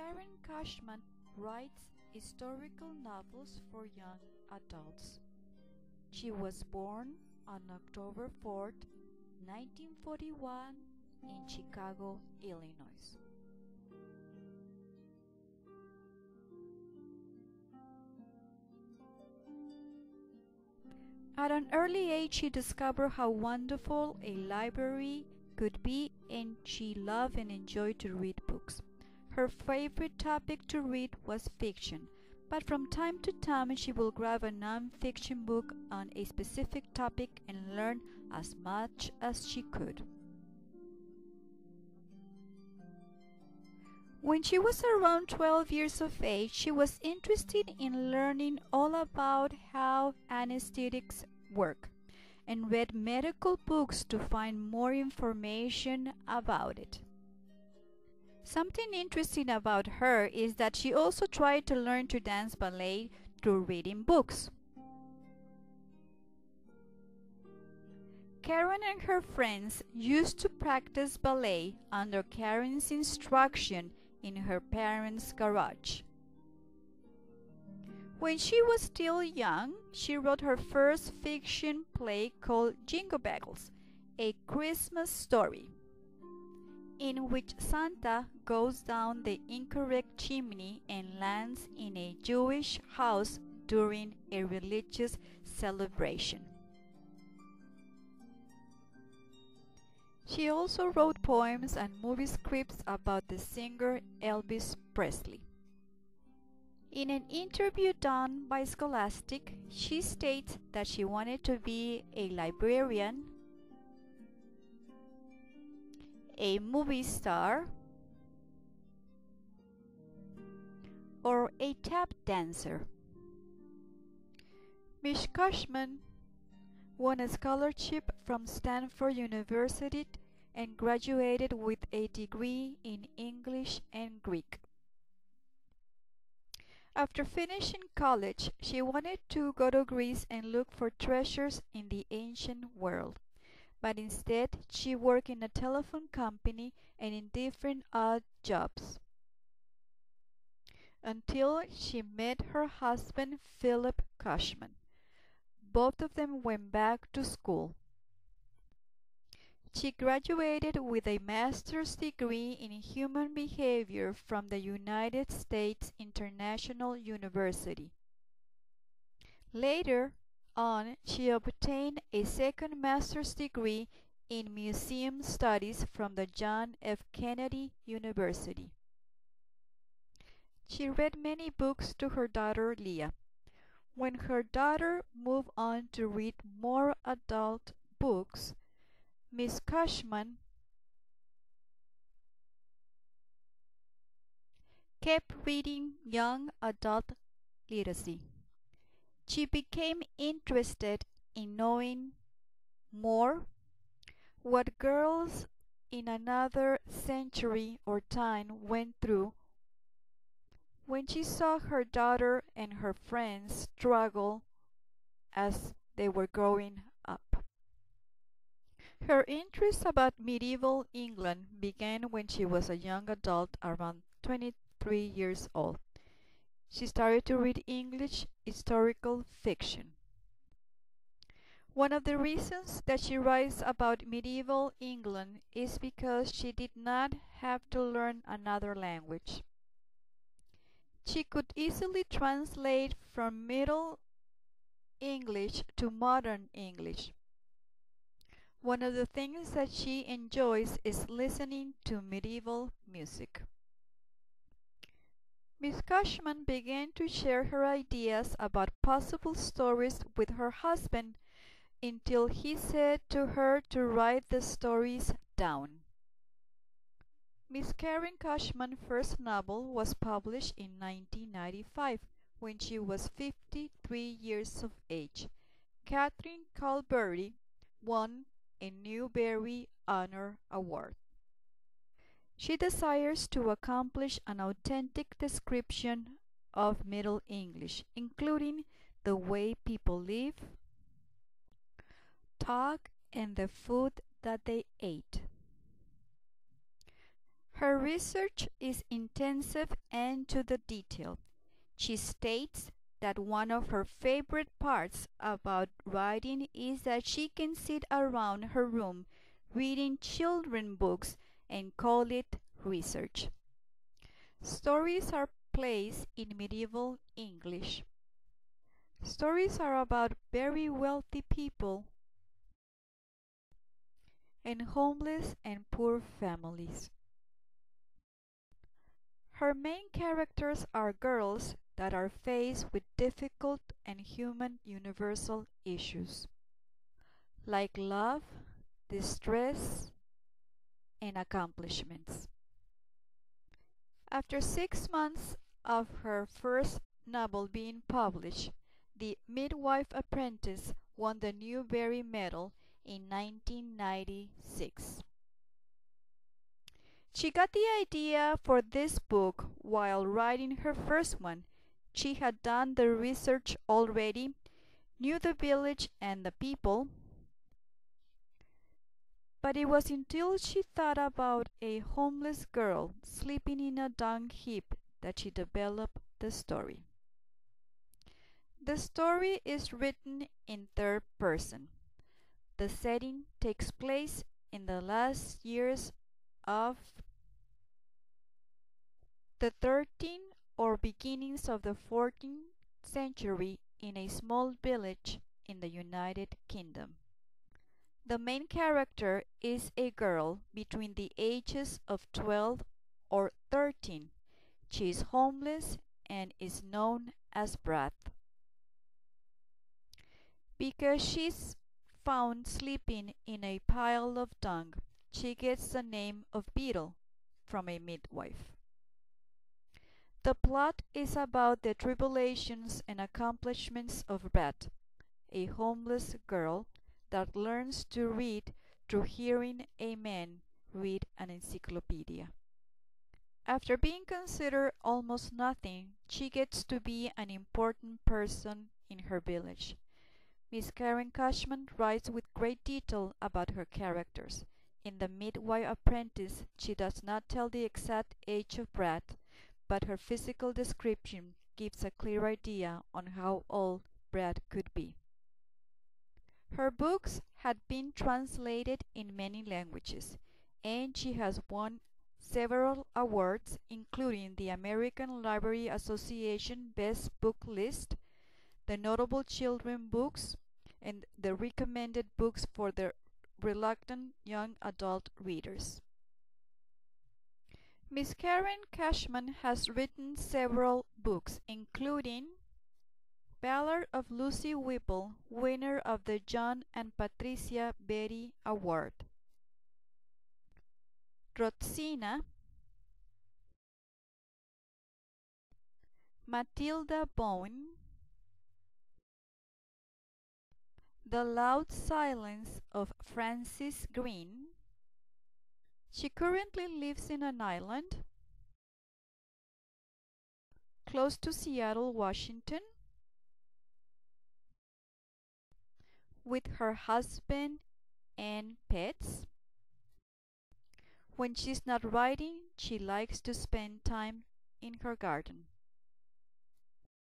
Karen Cushman writes historical novels for young adults. She was born on October 4th, 1941 in Chicago, Illinois. At an early age, she discovered how wonderful a library could be, and she loved and enjoyed to read books. Her favorite topic to read was fiction, but from time to time she will grab a non-fiction book on a specific topic and learn as much as she could. When she was around 12 years of age, she was interested in learning all about how anesthetics work and read medical books to find more information about it. Something interesting about her is that she also tried to learn to dance ballet through reading books. Karen and her friends used to practice ballet under Karen's instruction in her parents' garage. When she was still young, she wrote her first fiction play called Jingle Bells, a Christmas story, in which Santa goes down the incorrect chimney and lands in a Jewish house during a religious celebration. She also wrote poems and movie scripts about the singer Elvis Presley. In an interview done by Scholastic, she states that she wanted to be a librarian, a movie star, or a tap dancer. Miss Cushman won a scholarship from Stanford University and graduated with a degree in English and Greek. After finishing college, she wanted to go to Greece and look for treasures in the ancient world, but instead she worked in a telephone company and in different odd jobs until she met her husband Philip Cushman. Both of them went back to school. She graduated with a master's degree in human behavior from the United States International University. Later on, she obtained a second master's degree in museum studies from the John F. Kennedy University. She read many books to her daughter Leah. When her daughter moved on to read more adult books, Miss Cushman kept reading young adult literacy. She became interested in knowing more what girls in another century or time went through when she saw her daughter and her friends struggle as they were growing up. Her interest about medieval England began when she was a young adult, around 23 years old. She started to read English historical fiction. One of the reasons that she writes about medieval England is because she did not have to learn another language. She could easily translate from Middle English to modern English. One of the things that she enjoys is listening to medieval music. Miss Cushman began to share her ideas about possible stories with her husband until he said to her to write the stories down. Miss Karen Cushman's first novel was published in 1995 when she was 53 years of age. Catherine Calbury won a Newbery Honor Award. She desires to accomplish an authentic description of Middle English, including the way people live, talk, and the food that they ate. Her research is intensive and to the detail. She states that one of her favorite parts about writing is that she can sit around her room reading children's books and call it research. Stories are plays in medieval English. Stories are about very wealthy people and homeless and poor families. Her main characters are girls that are faced with difficult and human universal issues like love, distress, and accomplishments. After 6 months of her first novel being published, The Midwife Apprentice won the Newbery Medal in 1996. She got the idea for this book while writing her first one. She had done the research already, knew the village and the people, but it was until she thought about a homeless girl sleeping in a dung heap that she developed the story. The story is written in third person. The setting takes place in the last years of the 13th or beginnings of the 14th century in a small village in the United Kingdom. The main character is a girl between the ages of 12 or 13. She is homeless and is known as Brat. Because she's found sleeping in a pile of dung, she gets the name of Beetle from a midwife. The plot is about the tribulations and accomplishments of Brat, a homeless girl that learns to read through hearing a man read an encyclopedia. After being considered almost nothing, she gets to be an important person in her village. Miss Karen Cushman writes with great detail about her characters. In The Midwife Apprentice, she does not tell the exact age of Brat, but her physical description gives a clear idea on how old Brat could be. Her books had been translated in many languages, and she has won several awards, including the American Library Association Best Book List, the Notable Children Books, and the Recommended Books for the Reluctant Young Adult Readers. Miss Karen Cashman has written several books, including Ballad of Lucy Whipple, winner of the John and Patricia Beatty Award. Roxina, Matilda Bowen, The Loud Silence of Francis Green. She currently lives in an island close to Seattle, Washington, with her husband and pets. When she's not writing, she likes to spend time in her garden.